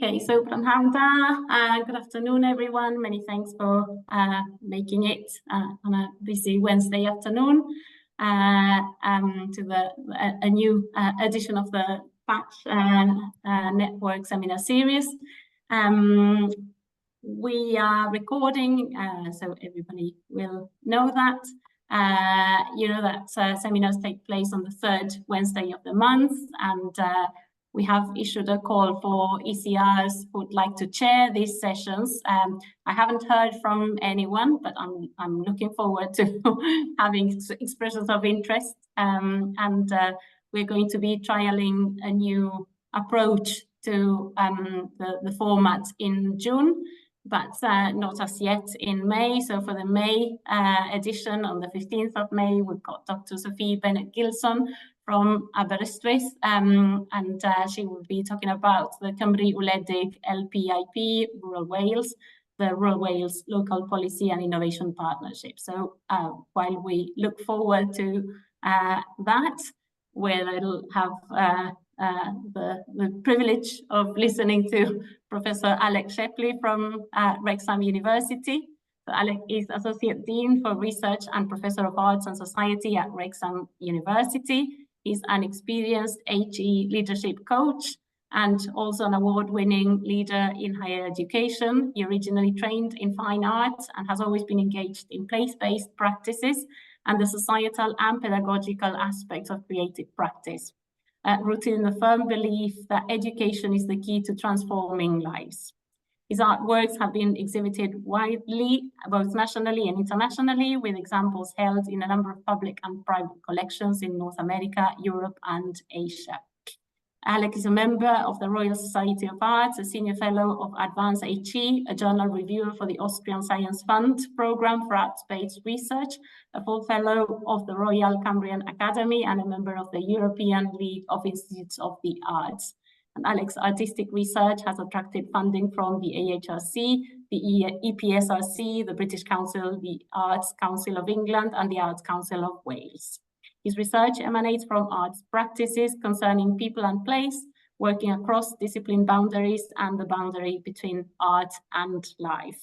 Okay, so good afternoon, everyone. Many thanks for making it on a busy Wednesday afternoon to a new edition of the Patch Network Seminar Series. We are recording, so everybody will know that. You know that seminars take place on the third Wednesday of the month, and we have issued a call for ECRs who would like to chair these sessions. I haven't heard from anyone, but I'm looking forward to having expressions of interest. We're going to be trialing a new approach to the format in June, but not as yet in May. So for the May edition on the 15th of May, we've got Dr. Sophie Bennett-Gilson from Aberystwyth, and she will be talking about the Cymru Wledig LPIP, Rural Wales, the Rural Wales Local Policy and Innovation Partnership. So while we look forward to that, we'll have the privilege of listening to Professor Alec Shepley from Wrexham University. So Alec is Associate Dean for Research and Professor of Arts and Society at Wrexham University. He's an experienced HE leadership coach and also an award-winning leader in higher education. He originally trained in fine arts and has always been engaged in place-based practices and the societal and pedagogical aspects of creative practice, rooted in the firm belief that education is the key to transforming lives. His artworks have been exhibited widely, both nationally and internationally, with examples held in a number of public and private collections in North America, Europe, and Asia. Alec is a member of the Royal Society of Arts, a senior fellow of Advanced HE, a journal reviewer for the Austrian Science Fund Programme for Arts-Based Research, a full fellow of the Royal Cambrian Academy, and a member of the European League of Institutes of the Arts. And Alec's artistic research has attracted funding from the AHRC, the EPSRC, the British Council, the Arts Council of England, and the Arts Council of Wales. His research emanates from arts practices concerning people and place, working across discipline boundaries and the boundary between art and life.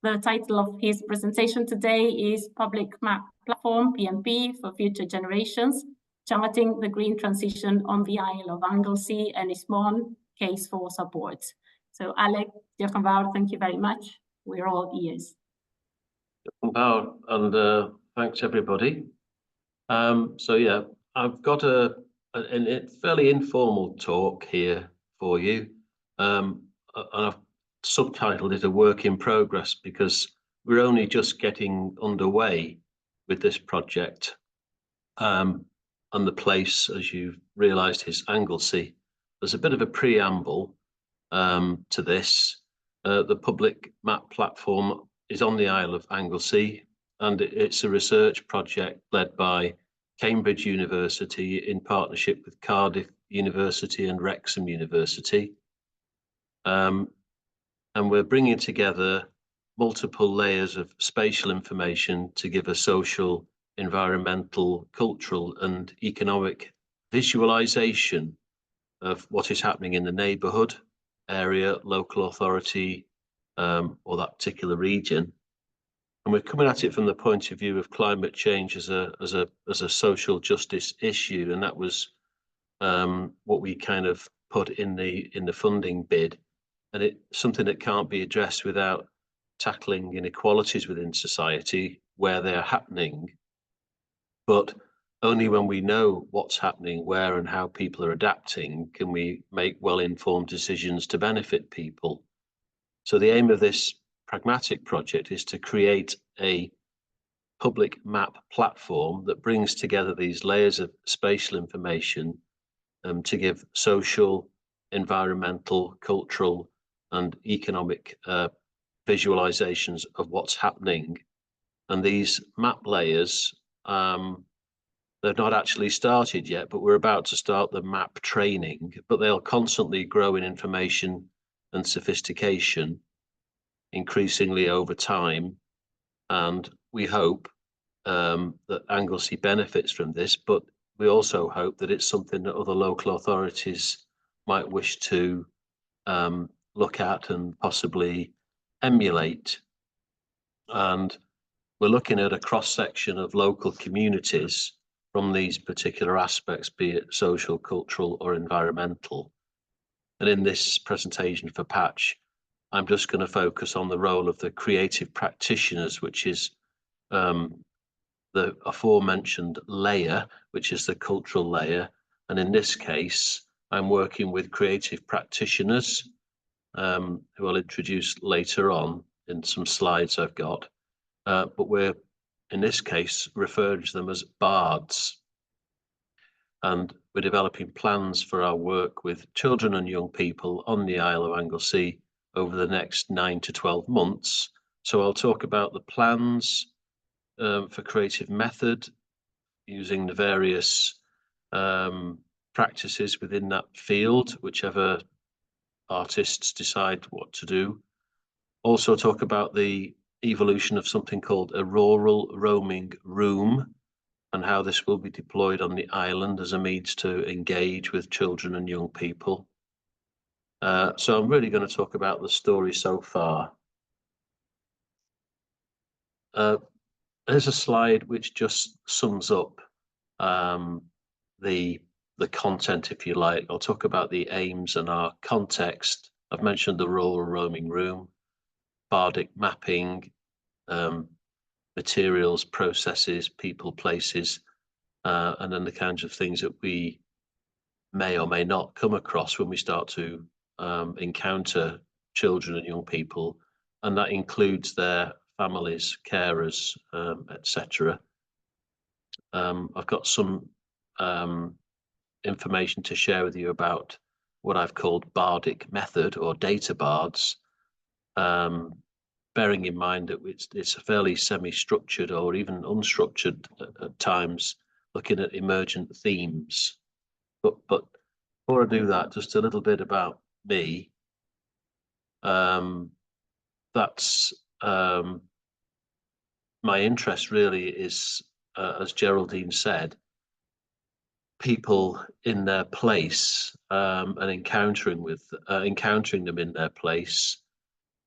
The title of his presentation today is Public Map Platform, PMP, for Future Generations, Charting the Green Transition on the Isle of Anglesey, Ynys, Case for Support. So Alec, thank you very much. We're all ears. And thanks everybody. So yeah, I've got a fairly informal talk here for you. And I've subtitled it a work in progress because we're only just getting underway with this project. And the place, as you've realised, is Anglesey. There's a bit of a preamble to this. The public map platform is on the Isle of Anglesey, and it's a research project led by Cambridge University in partnership with Cardiff University and Wrexham University. And we're bringing together multiple layers of spatial information to give a social, environmental, cultural and economic visualization of what is happening in the neighbourhood, area, local authority, or that particular region. And we're coming at it from the point of view of climate change as a social justice issue, and that was what we kind of put in the funding bid. And it's something that can't be addressed without tackling inequalities within society where they're happening. But only when we know what's happening, where and how people are adapting, can we make well-informed decisions to benefit people. So the aim of this pragmatic project is to create a public map platform that brings together these layers of spatial information to give social, environmental, cultural and economic visualizations of what's happening. And these map layers, they've not actually started yet, but we're about to start the map training, but they'll constantly grow in information and sophistication increasingly over time. And we hope that Anglesey benefits from this, but we also hope that it's something that other local authorities might wish to look at and possibly emulate. And we're looking at a cross-section of local communities from these particular aspects, be it social, cultural, or environmental. And in this presentation for Patch, I'm just going to focus on the role of the creative practitioners, which is the aforementioned layer, which is the cultural layer. And in this case, I'm working with creative practitioners, who I'll introduce later on in some slides I've got. But we're, in this case, referring to them as bards. And we're developing plans for our work with children and young people on the Isle of Anglesey over the next 9 to 12 months. So I'll talk about the plans for creative method, using the various practices within that field, whichever artists decide what to do. Also talk about the evolution of something called a rural roaming room and how this will be deployed on the island as a means to engage with children and young people. So I'm really going to talk about the story so far. There's a slide which just sums up the content, if you like. I'll talk about the aims and our context. I've mentioned the rural roaming room, bardic mapping, materials, processes, people, places, and then the kinds of things that we may or may not come across when we start to encounter children and young people, and that includes their families, carers, etc. I've got some information to share with you about what I've called bardic method or data bards, bearing in mind that it's a fairly semi-structured or even unstructured at times, looking at emergent themes. But before I do that, just a little bit about me. That's my interest really is, as Geraldine said, people in their place, and encountering them in their place.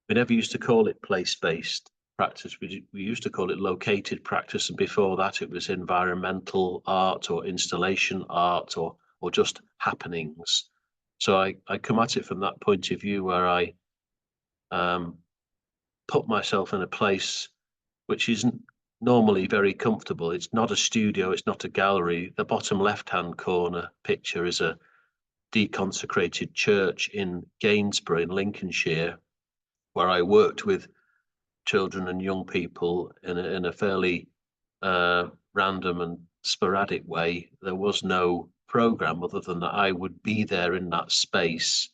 We never used to call it place-based practice. We used to call it located practice, and before that it was environmental art or installation art or just happenings. So I come at it from that point of view where I put myself in a place which isn't normally very comfortable. It's not a studio, it's not a gallery. The bottom left-hand corner picture is a deconsecrated church in Gainsborough in Lincolnshire, where I worked with children and young people in a fairly random and sporadic way. There was no program other than that I would be there in that space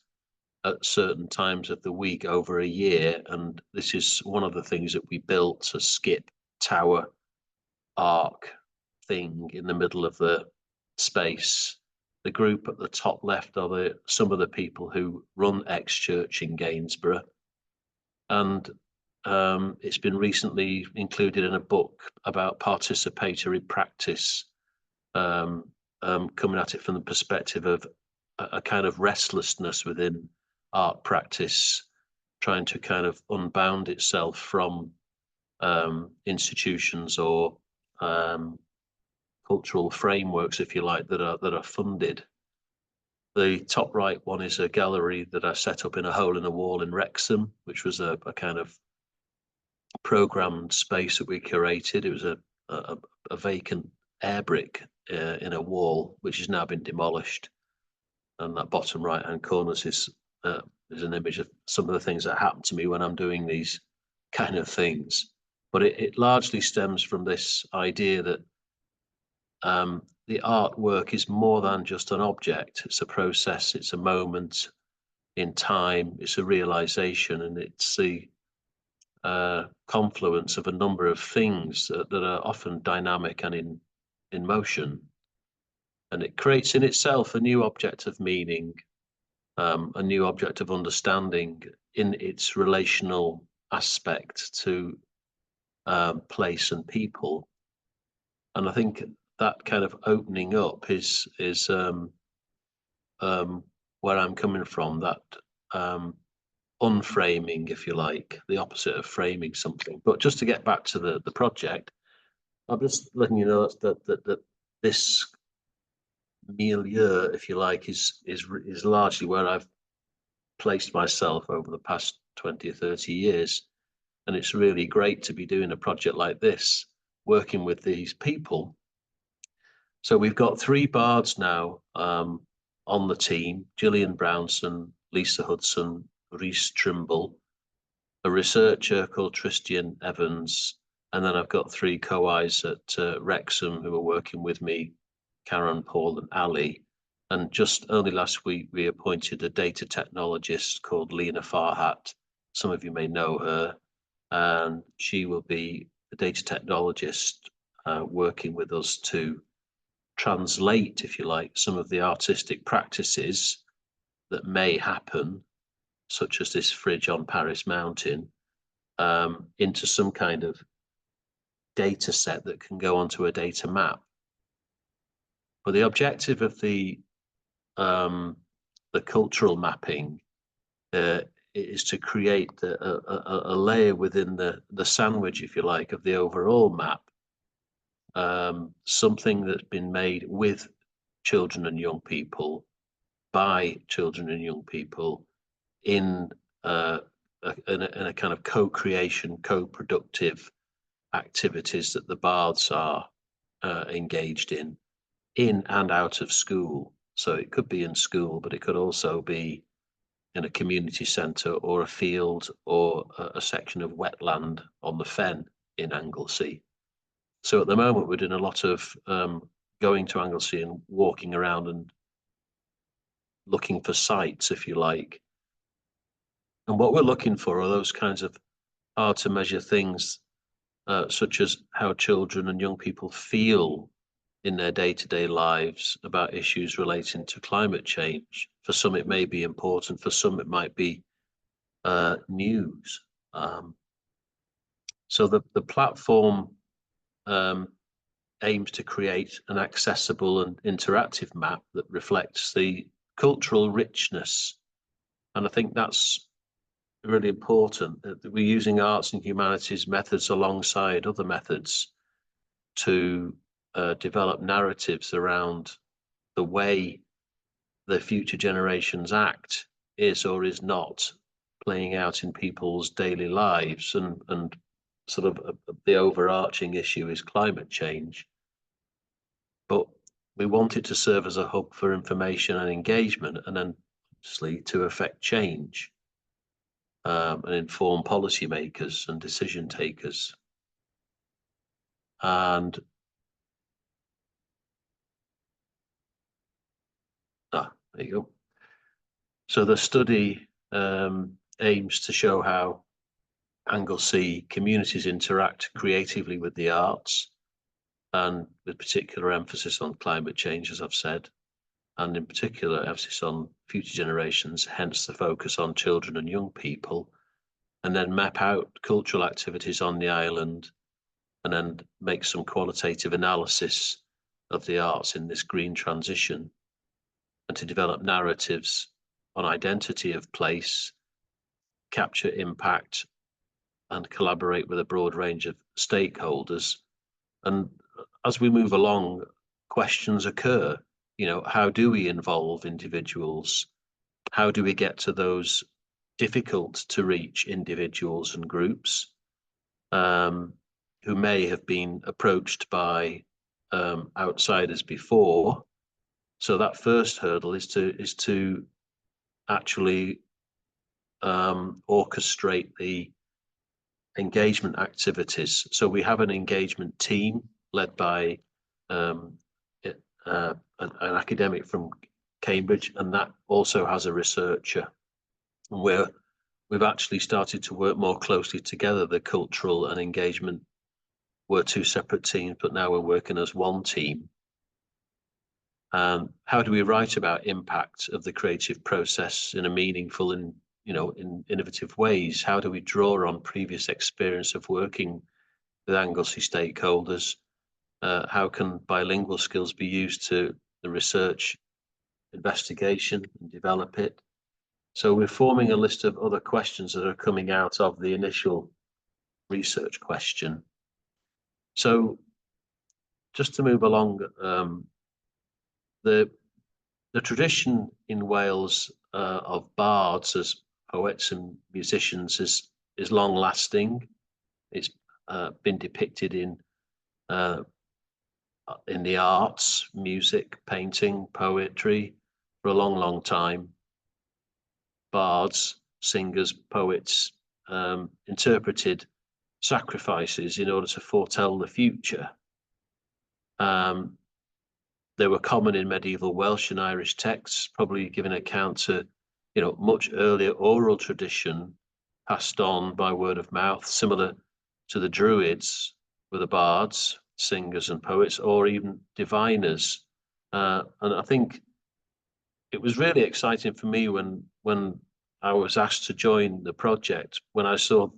at certain times of the week over a year. And this is one of the things that we built, a skip tower arc thing in the middle of the space. The group at the top left are some of the people who run X Church in Gainsborough. And it's been recently included in a book about participatory practice, coming at it from the perspective of a kind of restlessness within art practice, trying to kind of unbound itself from institutions or cultural frameworks, if you like, that are funded. The top right one is a gallery that I set up in a hole in a wall in Wrexham, which was a kind of programmed space that we curated. It was a vacant air brick in a wall, which has now been demolished. And that bottom right-hand corner is an image of some of the things that happen to me when I'm doing these kind of things. But it largely stems from this idea that the artwork is more than just an object. It's a process, it's a moment in time, it's a realization, and it's the confluence of a number of things that are often dynamic and in motion. And it creates in itself a new object of meaning, a new object of understanding in its relational aspect to place and people. And I think that kind of opening up is where I'm coming from, that unframing, if you like, the opposite of framing something. But just to get back to the project, I'm just letting you know that this milieu, if you like, is largely where I've placed myself over the past 20 or 30 years. And it's really great to be doing a project like this, working with these people. So we've got 3 bards now on the team: Gillian Brownson, Lisa Hudson, Rhys Trimble, a researcher called Tristan Evans, and then I've got 3 co-Is at Wrexham who are working with me, Karen, Paul and Ali. And just only last week, we appointed a data technologist called Lena Farhat. Some of you may know her, and she will be the data technologist working with us to translate, if you like, some of the artistic practices that may happen, such as this fridge on Paris Mountain, into some kind of data set that can go onto a data map. But the objective of the cultural mapping is to create a layer within the sandwich, if you like, of the overall map, something that's been made with children and young people, by children and young people, in a kind of co-creation, co-productive activities that the bards are engaged in and out of school. So it could be in school, but it could also be in a community centre or a field or a section of wetland on the fen in Anglesey. So at the moment we're doing a lot of going to Anglesey and walking around and looking for sites, if you like. And what we're looking for are those kinds of hard to measure things, such as how children and young people feel in their day-to-day lives about issues relating to climate change. For some it may be important, for some it might be news. So the platform aims to create an accessible and interactive map that reflects the cultural richness. And I think that's really important, that we're using arts and humanities methods alongside other methods to develop narratives around the way the future generations act is or is not playing out in people's daily lives. And sort of the overarching issue is climate change. But we want it to serve as a hub for information and engagement, and then obviously to affect change and inform policymakers and decision takers. And there you go. So the study aims to show how Anglesey communities interact creatively with the arts, and with particular emphasis on climate change, as I've said, and in particular emphasis on future generations, hence the focus on children and young people, and then map out cultural activities on the island, and then make some qualitative analysis of the arts in this green transition, and to develop narratives on identity of place, capture impact, and collaborate with a broad range of stakeholders. And as we move along, questions occur. You know, how do we involve individuals? How do we get to those difficult to reach individuals and groups who may have been approached by outsiders before? So that first hurdle is to actually orchestrate the engagement activities. So we have an engagement team led by an academic from Cambridge, and that also has a researcher, where we've actually started to work more closely together. The cultural and engagement were 2 separate teams, but now we're working as one team. How do we write about impact of the creative process in a meaningful and in innovative ways? How do we draw on previous experience of working with Anglesey stakeholders? How can bilingual skills be used to the research, investigation, and develop it? So we're forming a list of other questions that are coming out of the initial research question. So just to move along, the tradition in Wales of bards as poets and musicians is long lasting. It's been depicted in the arts, music, painting, poetry for a long time. Bards, singers, poets interpreted sacrifices in order to foretell the future. They were common in medieval Welsh and Irish texts, probably giving account to, much earlier oral tradition passed on by word of mouth, similar to the Druids with the bards, singers and poets, or even diviners. And I think it was really exciting for me when I was asked to join the project, when I saw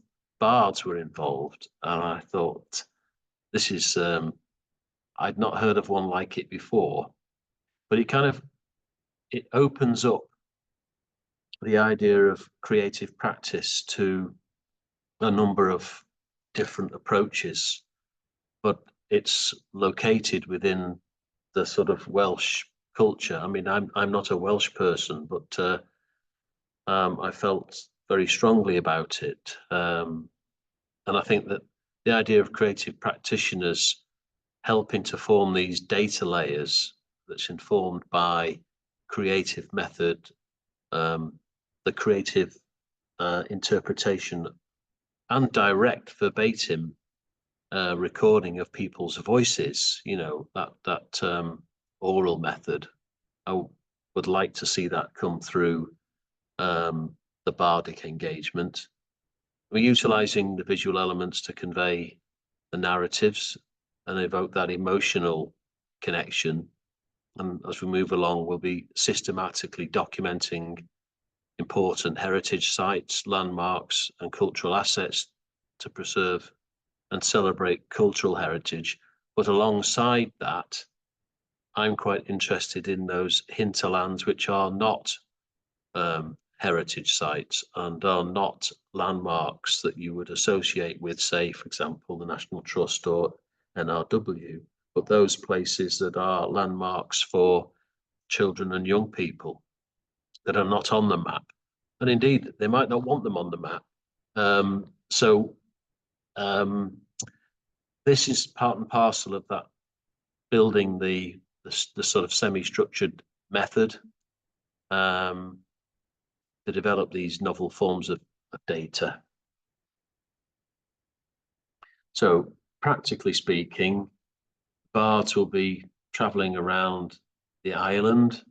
bards were involved, and I thought, this is, I'd not heard of one like it before, but it opens up the idea of creative practice to a number of different approaches, but it's located within the sort of Welsh culture. I mean, I'm not a Welsh person, but I felt very strongly about it. And I think that the idea of creative practitioners helping to form these data layers that's informed by creative method, the creative interpretation and direct verbatim recording of people's voices, that oral method. I would like to see that come through the bardic engagement. We're utilizing the visual elements to convey the narratives and evoke that emotional connection. And as we move along, we'll be systematically documenting important heritage sites, landmarks, and cultural assets to preserve and celebrate cultural heritage. But alongside that, I'm quite interested in those hinterlands which are not heritage sites and are not landmarks that you would associate with, say, for example, the National Trust or NRW, but those places that are landmarks for children and young people that are not on the map. And indeed, they might not want them on the map. This is part and parcel of that, building the sort of semi-structured method to develop these novel forms of data. So practically speaking, bards will be traveling around the island,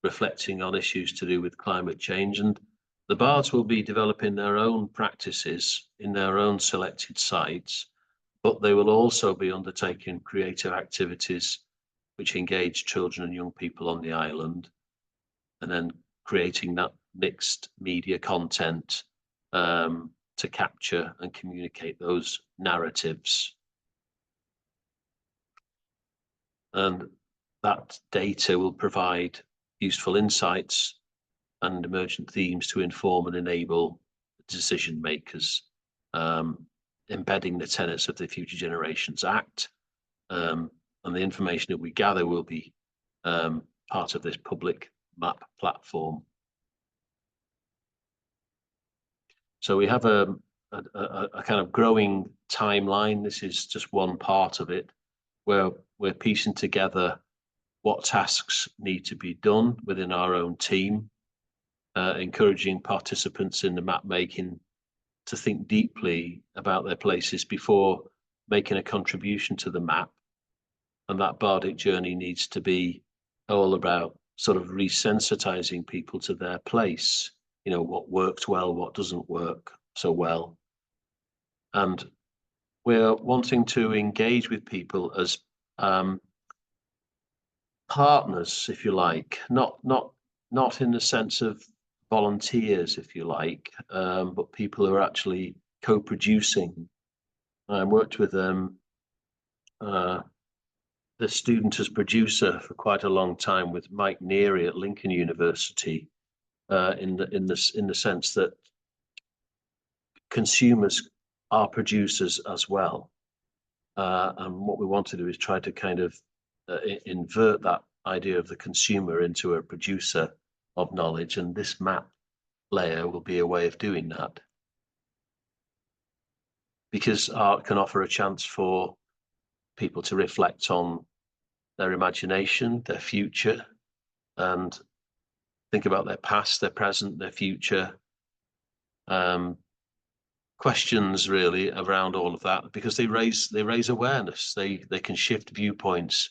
reflecting on issues to do with climate change, and the bards will be developing their own practices in their own selected sites, but they will also be undertaking creative activities which engage children and young people on the island, and then creating that mixed media content to capture and communicate those narratives. And that data will provide useful insights and emergent themes to inform and enable decision makers, embedding the tenets of the Future Generations Act. And the information that we gather will be part of this public map platform. So we have a kind of growing timeline. This is just one part of it, where we're piecing together what tasks need to be done within our own team, encouraging participants in the map making to think deeply about their places before making a contribution to the map. And that bardic journey needs to be all about sort of resensitizing people to their place, what works well, what doesn't work so well. And we're wanting to engage with people as partners, if you like, not in the sense of volunteers, if you like, but people who are actually co-producing. I worked with the student as producer for quite a long time with Mike Neary at Lincoln University, in the sense that consumers are producers as well. And what we want to do is try to kind of invert that idea of the consumer into a producer of knowledge, and this map layer will be a way of doing that. Because art can offer a chance for people to reflect on their imagination, their future, and think about their past, their present, their future. Questions really around all of that, because they raise awareness. They can shift viewpoints.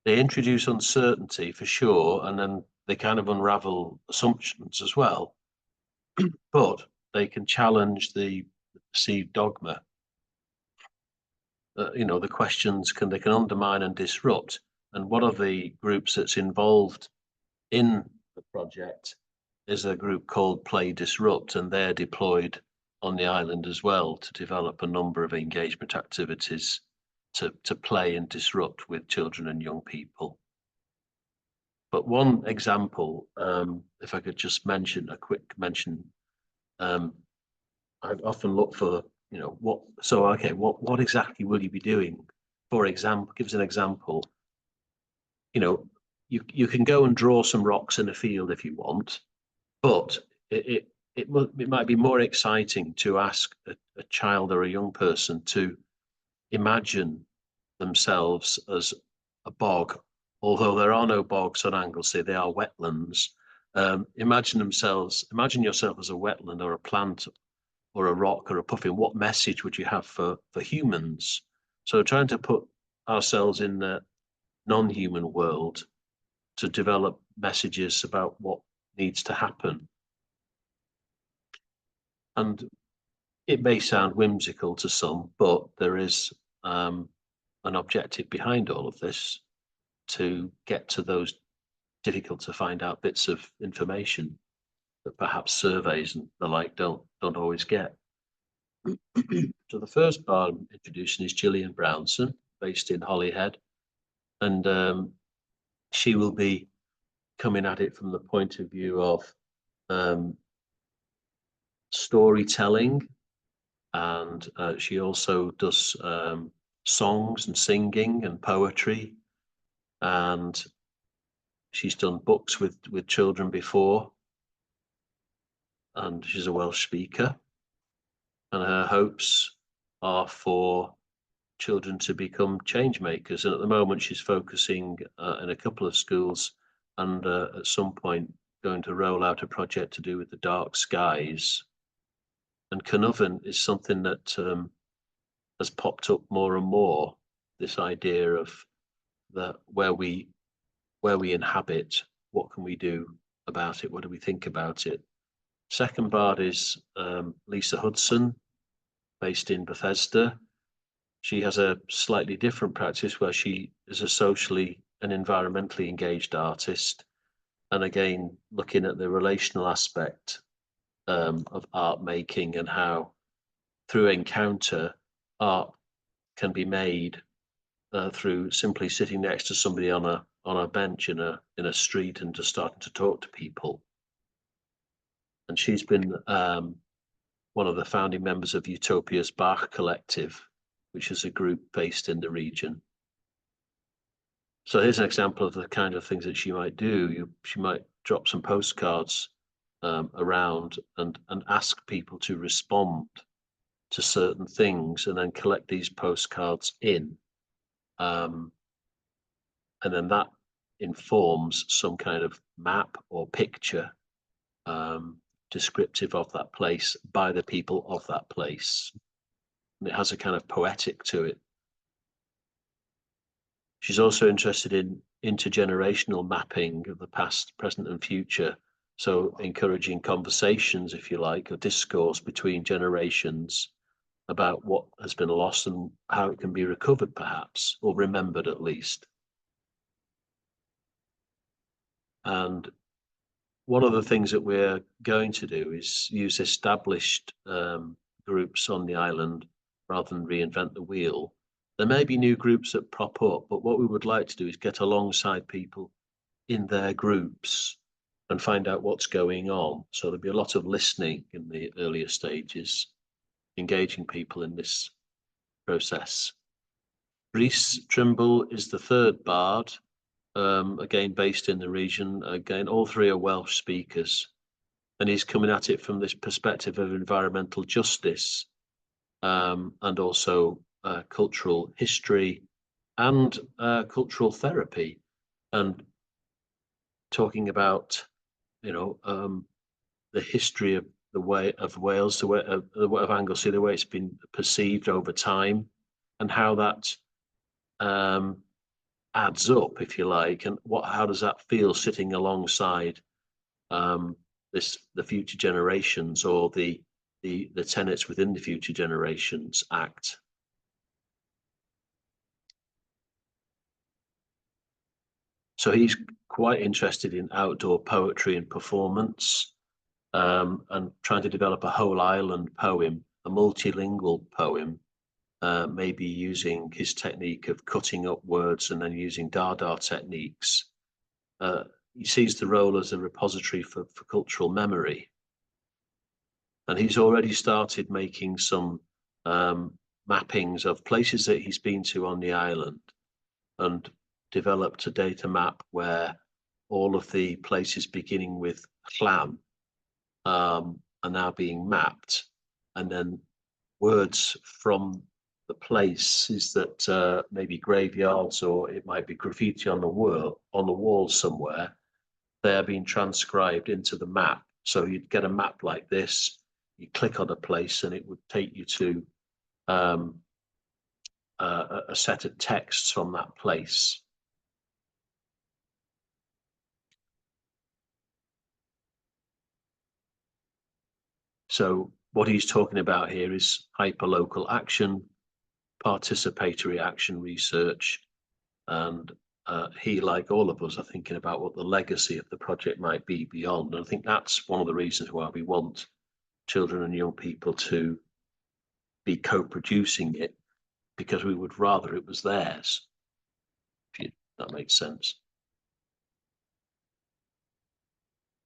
They introduce uncertainty for sure, and then they kind of unravel assumptions as well. But they can challenge the perceived dogma. You know, the questions they can undermine and disrupt. And one of the groups that's involved in the project is a group called Play Disrupt, and they're deployed on the island as well to develop a number of engagement activities to play and disrupt with children and young people. But one example, if I could just mention a quick mention, I'd often look for, you know, what exactly will you be doing? For example, give us an example. You know, you can go and draw some rocks in a field if you want, but it might be more exciting to ask a child or a young person to imagine themselves as a bog. Although there are no bogs on Anglesey, they are wetlands. Imagine yourself as a wetland or a plant or a rock or a puffin. What message would you have for humans? So trying to put ourselves in the non-human world to develop messages about what needs to happen. And it may sound whimsical to some, but there is an objective behind all of this to get to those difficult to find out bits of information that perhaps surveys and the like don't always get. So the first bar I'm introducing is Gillian Brownson, based in Holyhead, and she will be coming at it from the point of view of storytelling, and she also does songs and singing and poetry, and she's done books with children before, and she's a Welsh speaker, and her hopes are for children to become change makers. And at the moment she's focusing in a couple of schools, and at some point going to roll out a project to do with the dark skies. And Carnarvon is something that has popped up more and more, this idea of where we inhabit, what can we do about it, what do we think about it. Second bard is Lisa Hudson, based in Bethesda. She has a slightly different practice where she is a socially and environmentally engaged artist, and again looking at the relational aspect of art making, and how through encounter art can be made through simply sitting next to somebody on a bench in a street and just starting to talk to people. And she's been one of the founding members of Utopia's Bach Collective, which is a group based in the region. So here's an example of the kind of things that she might do. She might drop some postcards around and ask people to respond to certain things, and then collect these postcards in. And then that informs some kind of map or picture descriptive of that place by the people of that place. And it has a kind of poetic to it. She's also interested in intergenerational mapping of the past, present, and future. So encouraging conversations, if you like, or discourse between generations about what has been lost and how it can be recovered, perhaps, or remembered at least. And one of the things that we're going to do is use established groups on the island rather than reinvent the wheel. There may be new groups that prop up, but what we would like to do is get alongside people in their groups and find out what's going on. So there'll be a lot of listening in the earlier stages, engaging people in this process. Rhys Trimble is the third bard, again based in the region. Again, all three are Welsh speakers, and he's coming at it from this perspective of environmental justice, and also cultural history and cultural therapy, and talking about, you know, the history of the way of Wales, the way of Anglesey, the way it's been perceived over time, and how that adds up, if you like, and how does that feel sitting alongside the Future Generations, or the tenets within the Future Generations Act. So he's quite interested in outdoor poetry and performance, and trying to develop a whole island poem, a multilingual poem, maybe using his technique of cutting up words and then using Dada techniques. He sees the role as a repository for cultural memory. And he's already started making some mappings of places that he's been to on the island, and developed a data map where all of the places beginning with Llan are now being mapped, and then words from the places that maybe graveyards, or it might be graffiti on the wall somewhere, they are being transcribed into the map. So you'd get a map like this, you click on a place and it would take you to a set of texts from that place. So what he's talking about here is hyperlocal action, participatory action research, and he, like all of us, are thinking about what the legacy of the project might be beyond. And I think that's one of the reasons why we want children and young people to be co-producing it, because we would rather it was theirs, if that makes sense.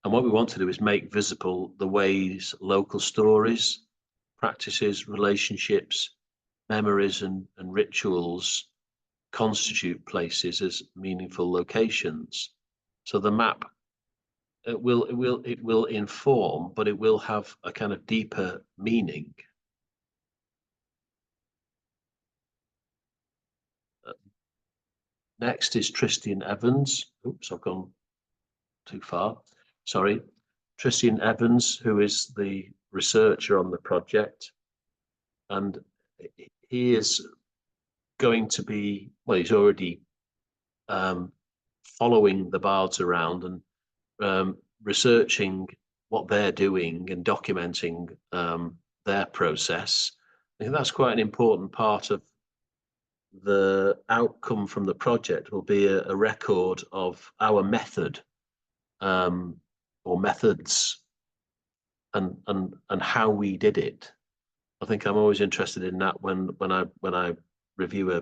And what we want to do is make visible the ways local stories, practices, relationships, memories and rituals constitute places as meaningful locations. So the map, it will inform, but it will have a kind of deeper meaning. Next is Tristan Evans. Oops, I've gone too far. Sorry. Tristan Evans, who is the researcher on the project, and he is going to be, well, he's already following the bards around and researching what they're doing and documenting their process. I think that's quite an important part of the outcome from the project. Will be a record of our method, or methods, and how we did it. I think I'm always interested in that when I review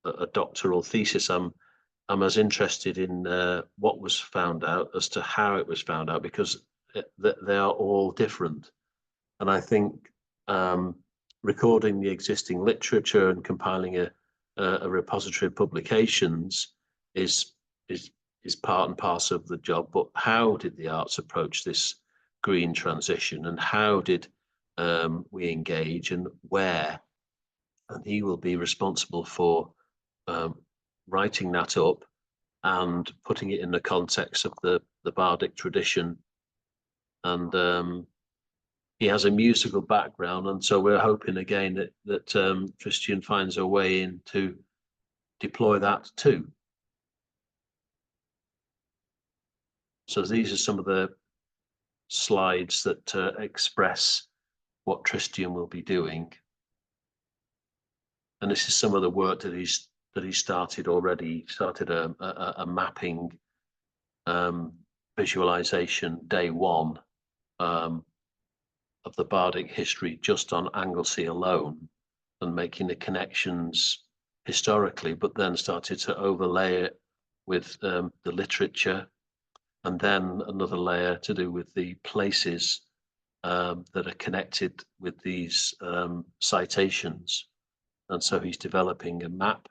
a doctoral thesis. I'm as interested in what was found out as to how it was found out, because they are all different. And I think recording the existing literature and compiling a repository of publications is part and parcel of the job. But how did the arts approach this green transition, and how did we engage, and where? And he will be responsible for writing that up and putting it in the context of the bardic tradition. And he has a musical background, and so we're hoping again that Tristan finds a way in to deploy that too. So these are some of the slides that express what Tristan will be doing. And this is some of the work that he started already. He started a mapping visualization day one of the bardic history just on Anglesey alone, and making the connections historically, but then started to overlay it with the literature, and then another layer to do with the places that are connected with these citations. And so he's developing a map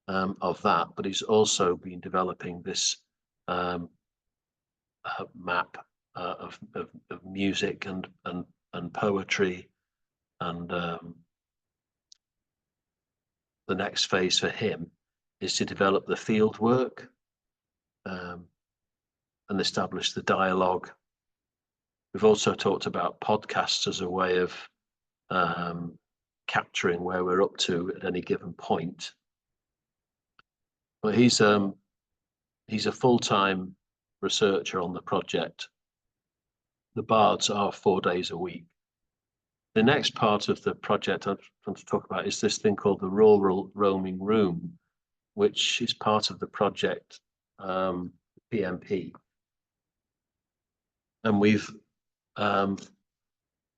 of that, but he's also been developing this map of music and poetry, and the next phase for him is to develop the field work and establish the dialogue. We've also talked about podcasts as a way of capturing where we're up to at any given point. But he's a full-time researcher on the project. The bards are 4 days a week. The next part of the project I want to talk about is this thing called the Rural Roaming Room, which is part of the project PMP. And we've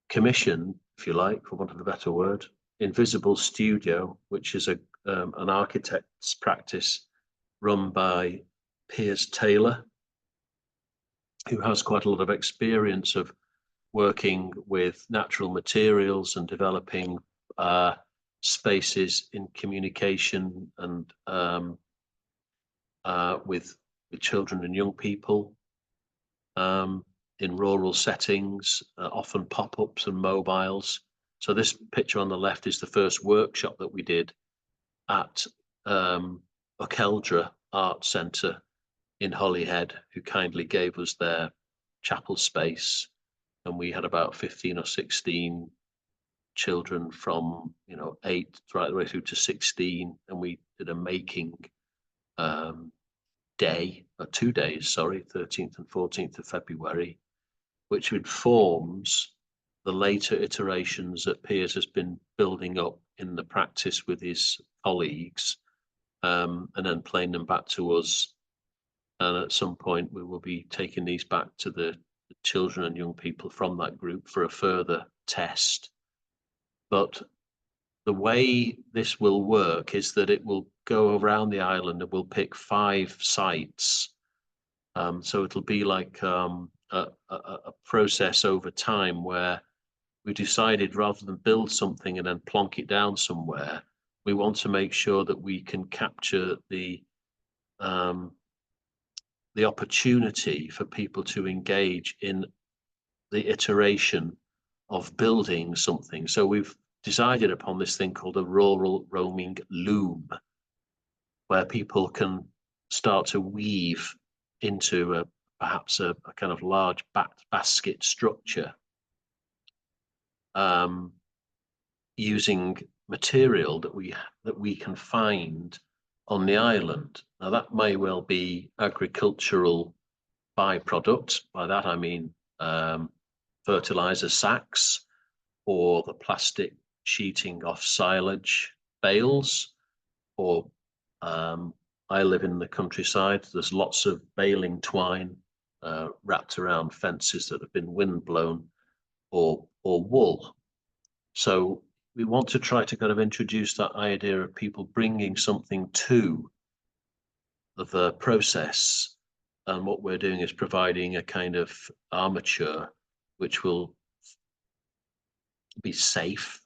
commissioned, if you like, for want of a better word, Invisible Studio, which is an architect's practice run by Piers Taylor, who has quite a lot of experience of working with natural materials and developing spaces in communication and with children and young people in rural settings, often pop-ups and mobiles. So this picture on the left is the first workshop that we did at Okeldra Art Centre in Holyhead, who kindly gave us their chapel space. And we had about 15 or 16 children from 8 right the way through to 16, and we did a making day, or 2 days, sorry, 13th and 14th of February, which informs the later iterations that Piers has been building up in the practice with his colleagues, and then playing them back to us. And at some point we will be taking these back to the children and young people from that group for a further test. But the way this will work is that it will go around the island and we'll pick 5 sites. So it'll be like a process over time where we decided, rather than build something and then plonk it down somewhere, we want to make sure that we can capture the opportunity for people to engage in the iteration of building something. So we've decided upon this thing called a rural roaming loom, where people can start to weave into perhaps a kind of large basket structure, using material that we can find on the island. Now that may well be agricultural byproducts. By that I mean fertilizer sacks, or the plastic sheeting off silage bales, or I live in the countryside. There's lots of baling twine wrapped around fences that have been windblown, or wool. So we want to try to kind of introduce that idea of people bringing something to the process. And what we're doing is providing a kind of armature which will be safe,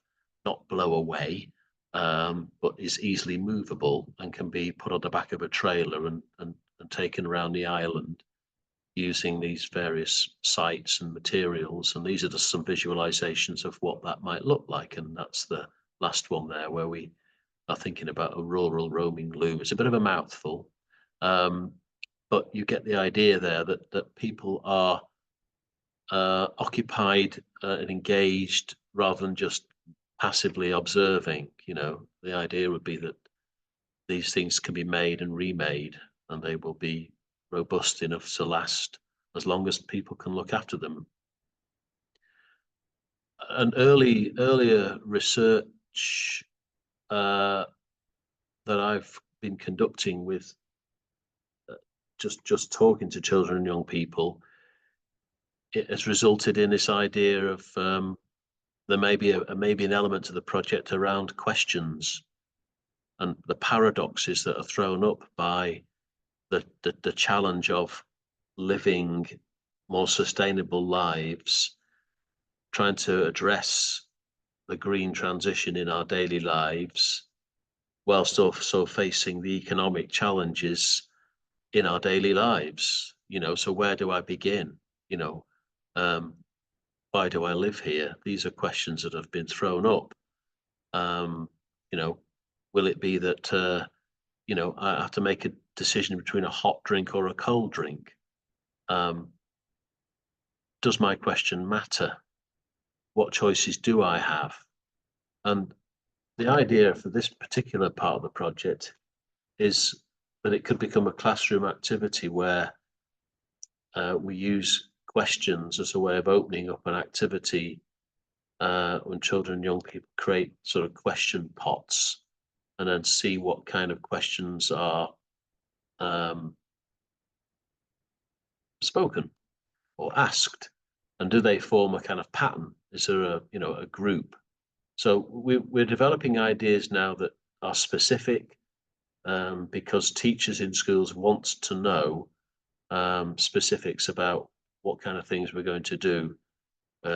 not blow away, but is easily movable and can be put on the back of a trailer and taken around the island using these various sites and materials. And these are just some visualizations of what that might look like. And that's the last one there, where we are thinking about a rural roaming loom. It's a bit of a mouthful, but you get the idea there that people are occupied and engaged rather than just passively observing. The idea would be that these things can be made and remade, and they will be robust enough to last as long as people can look after them. An earlier research that I've been conducting with just talking to children and young people, it has resulted in this idea of there may be an element to the project around questions and the paradoxes that are thrown up by the challenge of living more sustainable lives, trying to address the green transition in our daily lives, whilst also facing the economic challenges in our daily lives. You know, so where do I begin? You know, why do I live here? These are questions that have been thrown up. You know, will it be that, you know, I have to make a decision between a hot drink or a cold drink? Does my question matter? What choices do I have? And the idea for this particular part of the project is that it could become a classroom activity where we use questions as a way of opening up an activity when children and young people create sort of question pots and then see what kind of questions are spoken or asked, and do they form a kind of pattern? Is there a, you know, a group? So we're developing ideas now that are specific, because teachers in schools want to know specifics about what kind of things we're going to do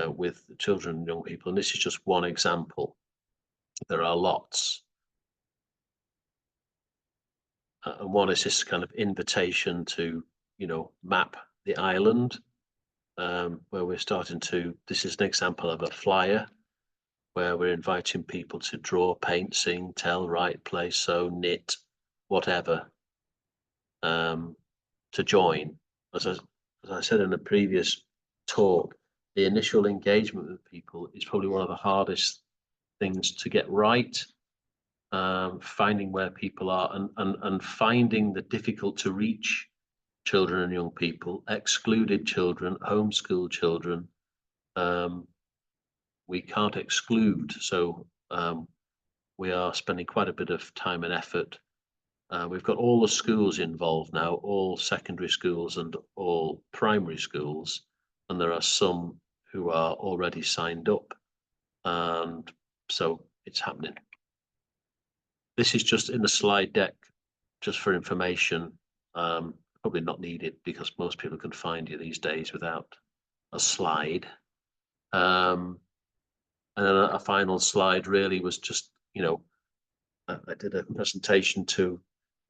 with children and young people. And this is just one example. There are lots. And one is this kind of invitation to, you know, map the island, where we're starting to, this is an example of a flyer where we're inviting people to draw, paint, sing, tell, write, play, sew, knit, whatever, to join. As I said in a previous talk, the initial engagement with people is probably one of the hardest things to get right. Finding where people are and finding the difficult to reach children and young people, excluded children, homeschooled children, we can't exclude. So we are spending quite a bit of time and effort. We've got all the schools involved now, all secondary schools and all primary schools, and there are some who are already signed up, and so it's happening. This is just in the slide deck, just for information. Probably not needed because most people can find you these days without a slide. And then a final slide really was just, you know, I did a presentation to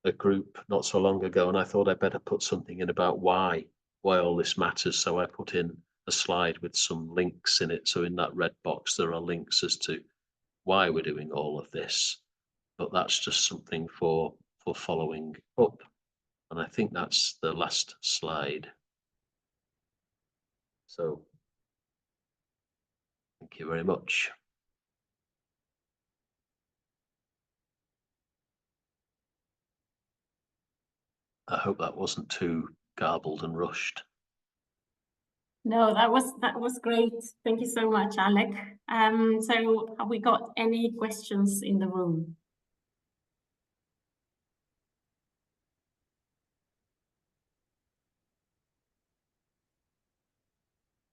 a group not so long ago, and I thought I'd better put something in about why all this matters. So I put in a slide with some links in it. So in that red box, there are links as to why we're doing all of this. But that's just something for following up. And I think that's the last slide. So thank you very much. I hope that wasn't too garbled and rushed. No, that was great. Thank you so much, Alec. So have we got any questions in the room?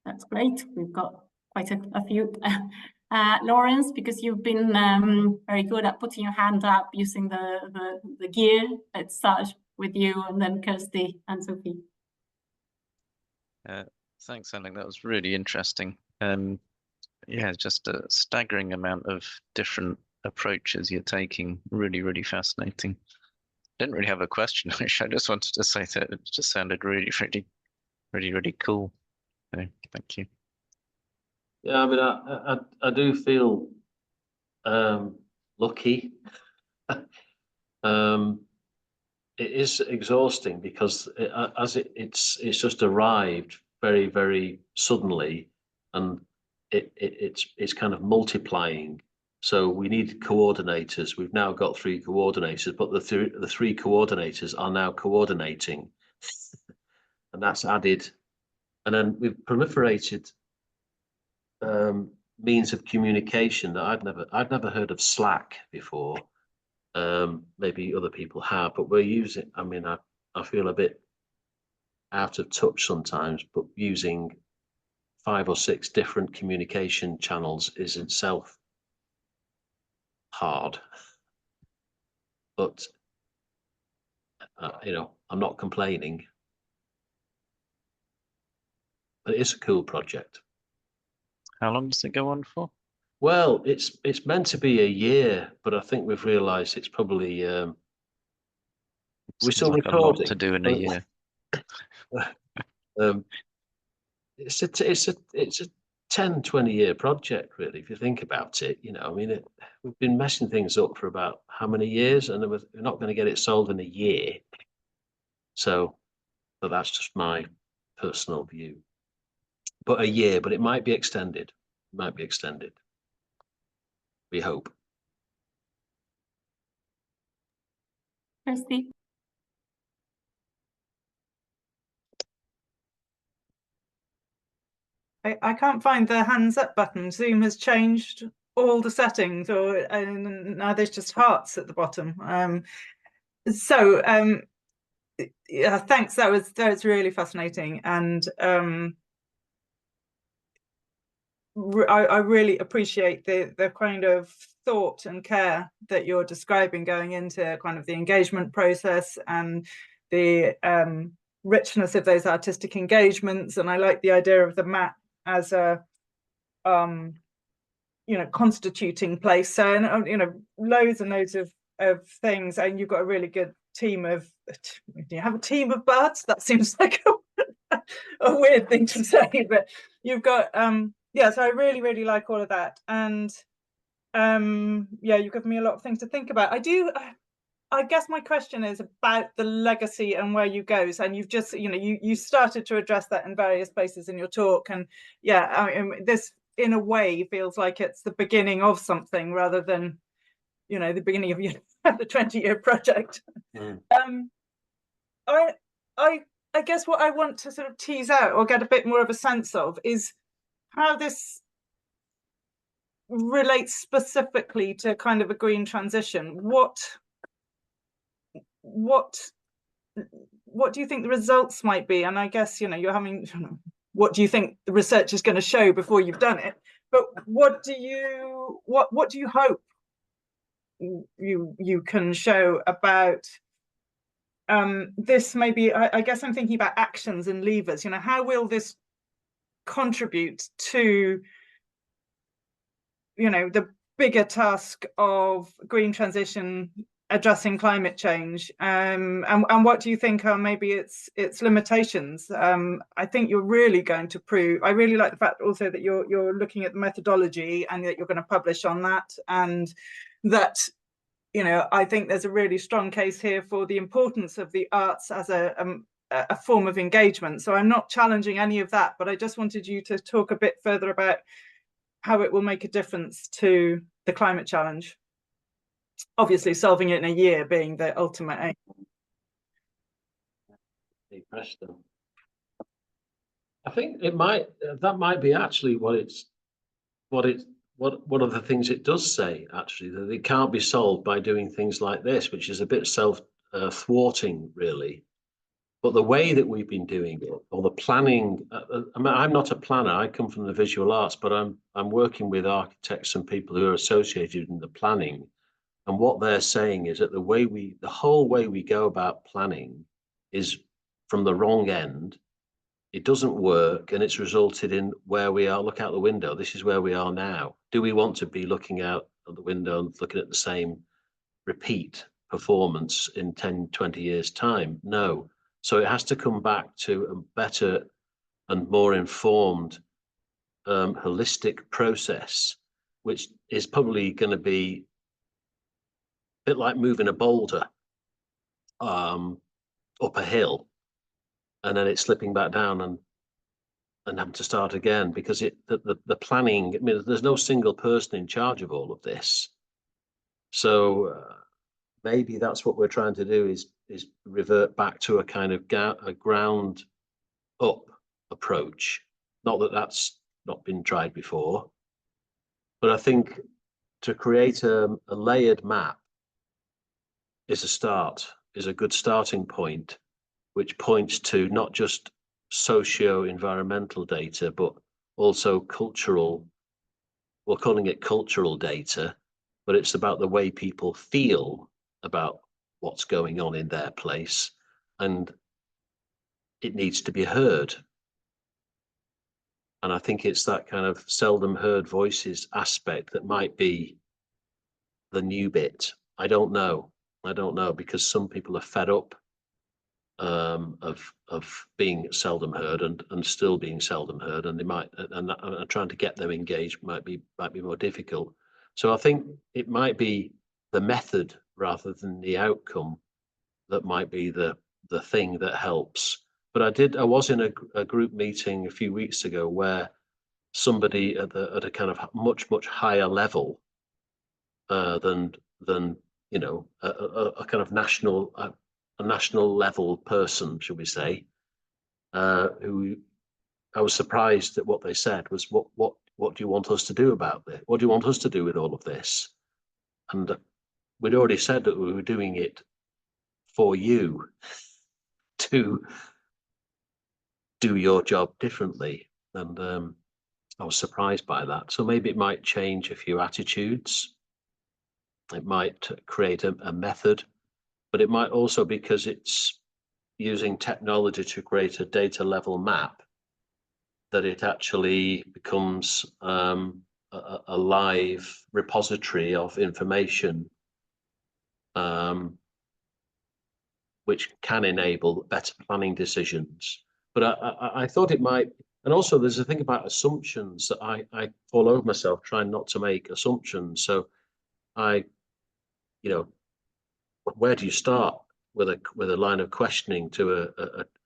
That's great. We've got quite a few. Lawrence, because you've been very good at putting your hand up using the gear. Let's start with you, and then Kirsty and Sophie. Thanks, Alec. That was really interesting. Yeah, just a staggering amount of different approaches you're taking. Really, really fascinating. Didn't really have a question. I just wanted to say that it just sounded really, really cool. So, thank you. Yeah, I mean, I do feel lucky. It is exhausting because it's just arrived very, very suddenly, and it's kind of multiplying. So we need coordinators. We've now got 3 coordinators, but the three coordinators are now coordinating, and that's added. And then we've proliferated means of communication that I'd never heard of Slack before. Maybe other people have, but we're using, I mean, I feel a bit out of touch sometimes, but using 5 or 6 different communication channels is itself hard. But you know, I'm not complaining. And it is a cool project. How long does it go on for? Well, it's meant to be a year, but I think we've realised it's probably we're still Seems like a lot recording. to do in a year. It's a 10, 20-year project, really, if you think about it. You know, I mean, we've been messing things up for about how many years, and we're not going to get it solved in a year. So, but that's just my personal view. But a year, but it might be extended. It might be extended. We hope. Kirsty? I can't find the hands up button. Zoom has changed all the settings, and now there's just hearts at the bottom. Yeah, thanks. That was really fascinating, and I really appreciate the kind of thought and care that you're describing going into kind of the engagement process and the richness of those artistic engagements. And I like the idea of the map as a constituting place. So, and loads and loads of things, and you've got a really good team of. Do you have a team of bards? That seems like a weird thing to say, but you've got yeah. So I really like all of that, and yeah, you've given me a lot of things to think about. I guess my question is about the legacy and where you go. And you've just, you started to address that in various places in your talk. And yeah, this in a way feels like it's the beginning of something rather than, the beginning of the 20-year project. Mm. I guess what I want to sort of tease out or get a bit more of a sense of is how this relates specifically to kind of a green transition. What do you think the results might be? And I guess you're having, what do you think the research is going to show before you've done it? But what do you hope you can show about this? Maybe I guess I'm thinking about actions and levers. How will this contribute to the bigger task of green transition, addressing climate change, and what do you think are maybe its limitations? I think you're really going to prove. I really like the fact also that you're looking at the methodology and that you're going to publish on that, and that I think there's a really strong case here for the importance of the arts as a form of engagement. So I'm not challenging any of that, but I just wanted you to talk a bit further about how it will make a difference to the climate challenge. Obviously, solving it in a year being the ultimate aim. I think that might be actually one of the things it does say, actually, that it can't be solved by doing things like this, which is a bit self-thwarting, really. But the way that we've been doing it, or the planning, I'm not a planner. I come from the visual arts, but I'm working with architects and people who are associated in the planning. And what they're saying is that the whole way we go about planning is from the wrong end. It doesn't work, and it's resulted in where we are. Look out the window. This is where we are now. Do we want to be looking out of the window and looking at the same repeat performance in 10, 20 years' time? No. So it has to come back to a better and more informed, holistic process, which is probably going to be a bit like moving a boulder up a hill, and then it's slipping back down and having to start again, because the planning. I mean, there's no single person in charge of all of this. So maybe that's what we're trying to do, is revert back to a kind of a ground up approach. Not that that's not been tried before, but I think to create a layered map is a good starting point, which points to not just socio-environmental data, but also cultural. We're calling it cultural data, but it's about the way people feel about what's going on in their place, and it needs to be heard. And I think it's that kind of seldom heard voices aspect that might be the new bit. I don't know, because some people are fed up of being seldom heard and still being seldom heard, and they might, and trying to get them engaged might be more difficult. So I think it might be the method rather than the outcome that might be the thing that helps. But I was in a group meeting a few weeks ago where somebody at a kind of much higher level than you know, a kind of national level person, should we say, who I was surprised at what they said was, what do you want us to do about this? What do you want us to do with all of this? And we'd already said that we were doing it for you to do your job differently. And I was surprised by that. So maybe it might change a few attitudes. It might create a method, but it might also, because it's using technology to create a data level map, that it actually becomes a live repository of information, which can enable better planning decisions. But I thought it might, and also there's a thing about assumptions that I fall over myself trying not to make assumptions. So you know, where do you start with a line of questioning to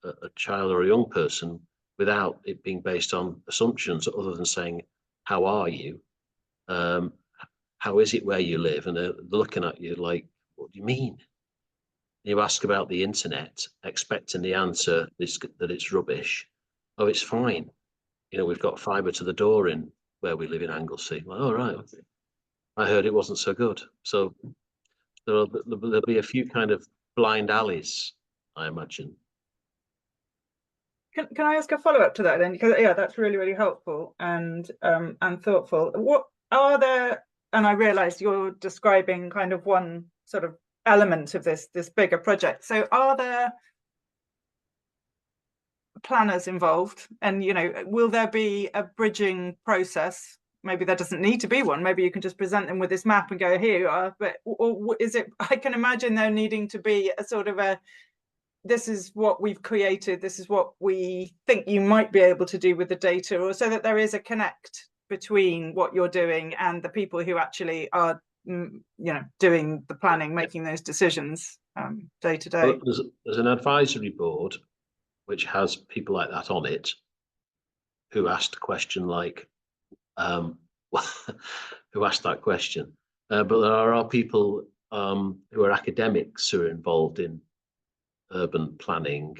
a child or a young person without it being based on assumptions other than saying, how are you? How is it where you live? And they're looking at you like, what do you mean? You ask about the internet, expecting the answer is that it's rubbish. Oh, it's fine. You know, we've got fibre to the door in where we live in Anglesey. Well, all right. Okay. I heard it wasn't so good. So there'll be a few kind of blind alleys, I imagine. Can I ask a follow-up to that then? Because yeah, that's really helpful and thoughtful. What are there? And I realised you're describing kind of one sort of element of this bigger project. So are there planners involved? And you know, will there be a bridging process? Maybe there doesn't need to be one. Maybe you can just present them with this map and go, here you are. But or is it? I can imagine there needing to be a sort of a, this is what we've created, this is what we think you might be able to do with the data, or so that there is a connect between what you're doing and the people who actually are, you know, doing the planning, making those decisions day to day. Well, there's an advisory board which has people like that on it, who asked a question like, who asked that question. But there are people who are academics who are involved in urban planning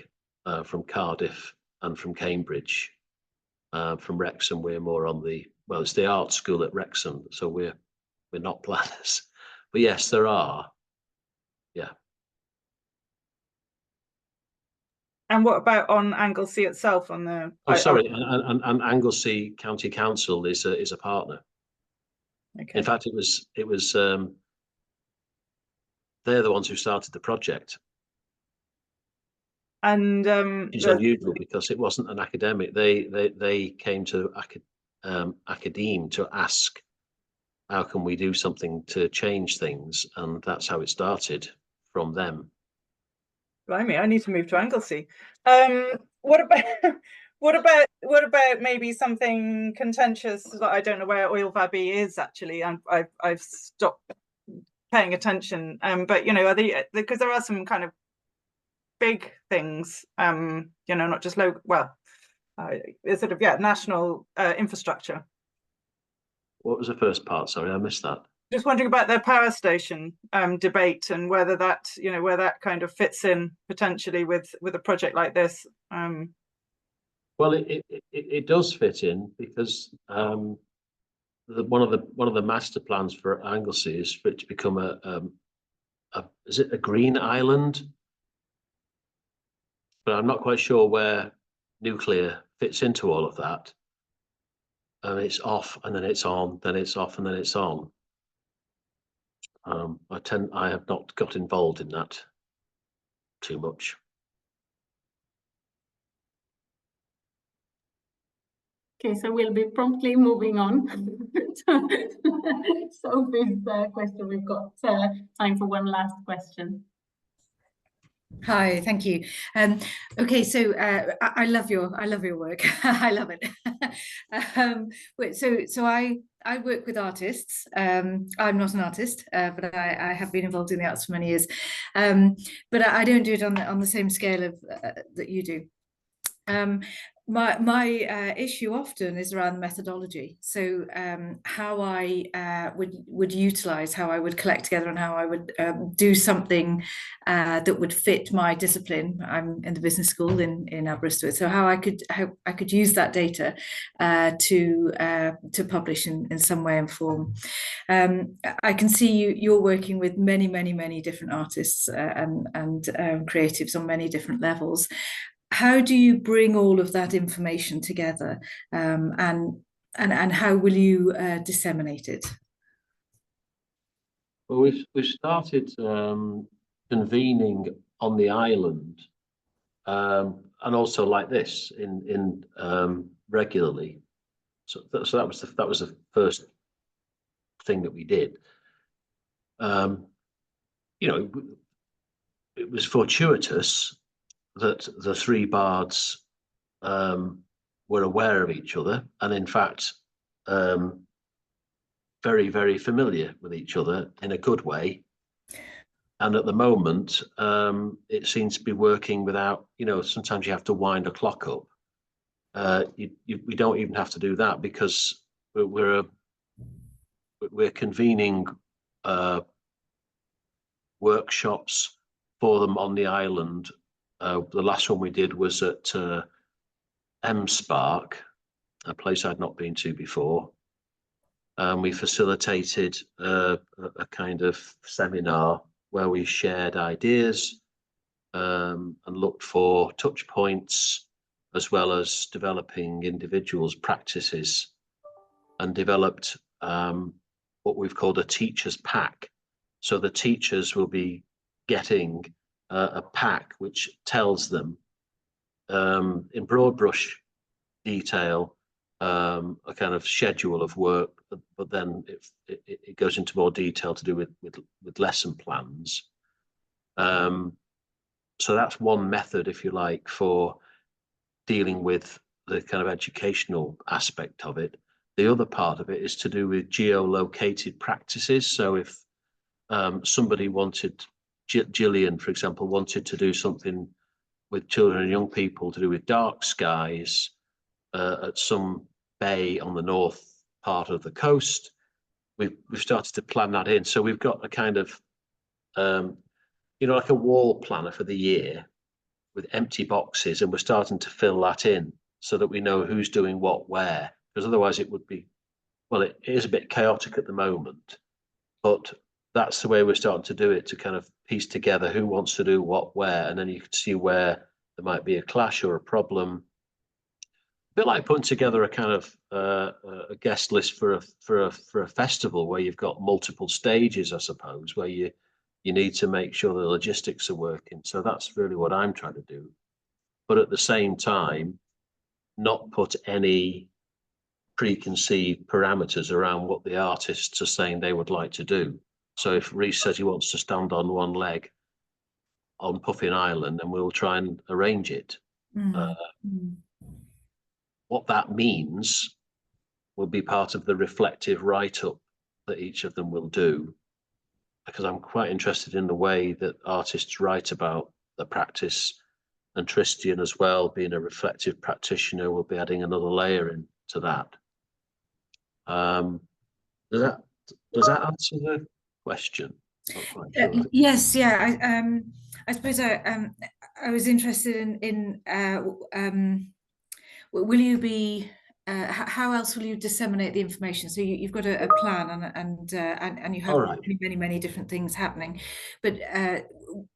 from Cardiff and from Cambridge. From Wrexham, we're more on the, well, it's the art school at Wrexham, so we're not planners. But yes, there are. Yeah. And what about on Anglesey itself? On the and Anglesey County Council is a partner. Okay. In fact, it was they're the ones who started the project. And it's unusual because it wasn't an academic. They came to academe to ask, how can we do something to change things, and that's how it started from them. Blimey, I need to move to Anglesey. What about maybe something contentious? That I don't know where Oil Valley is actually, and I've stopped paying attention. But you know, are they, because there are some kind of big things, you know, not just local. Well, it's sort of national infrastructure. What was the first part? Sorry, I missed that. Just wondering about their power station debate and whether that, you know, where that kind of fits in potentially with a project like this. Well, it does fit in because one of the master plans for Anglesey is for it to become is it a green island? But I'm not quite sure where nuclear fits into all of that. It's off and then it's on, then it's off and then it's on. I have not got involved in that too much. Okay, so we'll be promptly moving on to Sophie's question. We've got time for one last question. Hi, thank you. Okay, so I love your work. I love it. So I work with artists. I'm not an artist, but I have been involved in the arts for many years. But I don't do it on the same scale of that you do. My issue often is around the methodology. So how I would utilize, how I would collect together, and how I would do something that would fit my discipline. I'm in the business school in Aberystwyth, so how I could use that data to publish in some way and form. I can see you're working with many different artists and creatives on many different levels. How do you bring all of that information together, and how will you disseminate it? Well, we've started convening on the island, and also like this in regularly. So that was the first thing that we did. You know, it was fortuitous that the three bards were aware of each other, and in fact very familiar with each other in a good way. And at the moment it seems to be working without, you know, sometimes you have to wind a clock up. We don't even have to do that, because we're convening workshops for them on the island. The last one we did was at Spark, a place I'd not been to before. We facilitated a kind of seminar where we shared ideas and looked for touch points, as well as developing individuals' practices, and developed what we've called a teacher's pack. So the teachers will be getting a pack which tells them in broad brush detail a kind of schedule of work, but then it goes into more detail to do with lesson plans. So that's one method, if you like, for dealing with the kind of educational aspect of it. The other part of it is to do with geolocated practices. So if somebody wanted, Gillian, for example, wanted to do something with children and young people to do with dark skies at some bay on the north part of the coast, we've started to plan that in. So we've got a kind of, you know, like a wall planner for the year with empty boxes, and we're starting to fill that in so that we know who's doing what where, because otherwise it would be, well, it is a bit chaotic at the moment, but that's the way we're starting to do it, to kind of piece together who wants to do what where, and then you can see where there might be a clash or a problem. A bit like putting together a kind of a guest list for a festival where you've got multiple stages, I suppose, where you need to make sure the logistics are working. So that's really what I'm trying to do, but at the same time not put any preconceived parameters around what the artists are saying they would like to do. So if Rhys says he wants to stand on one leg on Puffin Island, then we'll try and arrange it. What that means will be part of the reflective write-up that each of them will do, because I'm quite interested in the way that artists write about the practice, and Tristian as well, being a reflective practitioner, will be adding another layer into that. Does that answer the question? Sure. Yes, yeah. I suppose I was interested in will you be how else will you disseminate the information? So you've got a plan and you have many different things happening, but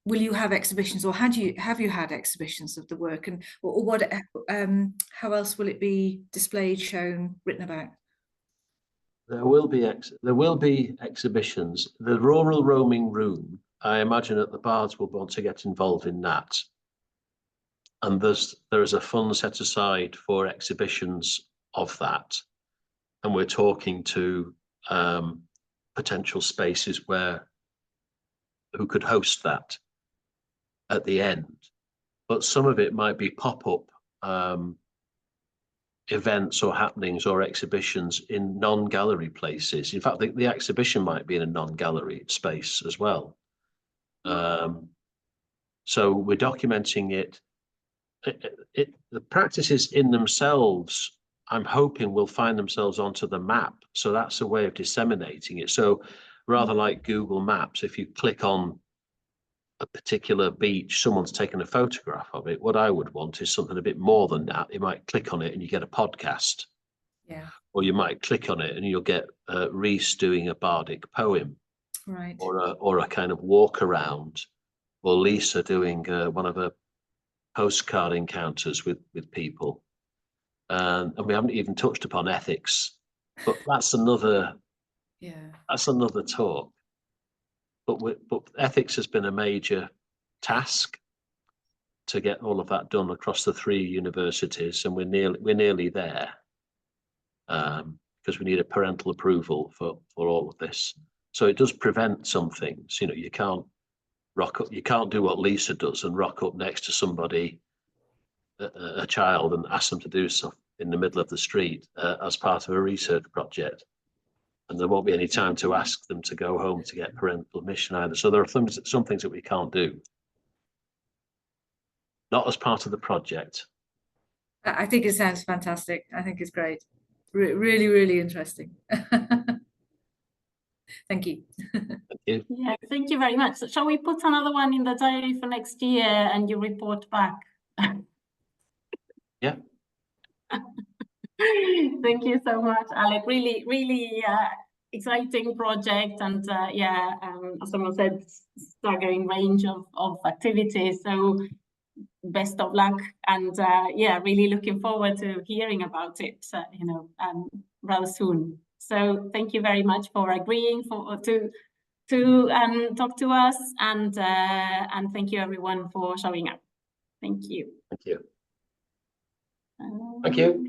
will you have exhibitions, or have you had exhibitions of the work, and or what? How else will it be displayed, shown, written about? There will be exhibitions. The Rural Roaming Room, I imagine that the Bards will want to get involved in that. And there is a fund set aside for exhibitions of that, and we're talking to potential spaces who could host that at the end. But some of it might be pop-up events or happenings or exhibitions in non-gallery places. In fact, the exhibition might be in a non-gallery space as well. So we're documenting it. The practices in themselves, I'm hoping, will find themselves onto the map. So that's a way of disseminating it. So rather like Google Maps, if you click on a particular beach, someone's taken a photograph of it. What I would want is something a bit more than that. You might click on it and you get a podcast. Yeah. Or you might click on it and you'll get Rhys doing a bardic poem. Right. Or a kind of walk around, or Lisa doing one of her postcard encounters with people. And we haven't even touched upon ethics, but that's another talk. But ethics has been a major task to get all of that done across the 3 universities, and we're nearly there, because we need a parental approval for all of this. So it does prevent some things. You know, you can't do what Lisa does and rock up next to somebody, a child, and ask them to do stuff in the middle of the street as part of a research project. And there won't be any time to ask them to go home to get parental permission either. So there are some things that we can't do. Not as part of the project. I think it sounds fantastic. I think it's great. Really, really interesting. Thank you. Thank you. Yeah, thank you very much. So shall we put another one in the diary for next year and you report back? Yeah. Thank you so much, Alec. Really, really exciting project, and as someone said, staggering range of activities. So best of luck, and really looking forward to hearing about it. Rather soon. So thank you very much for agreeing to talk to us, and thank you everyone for showing up. Thank you. Thank you. Thank you.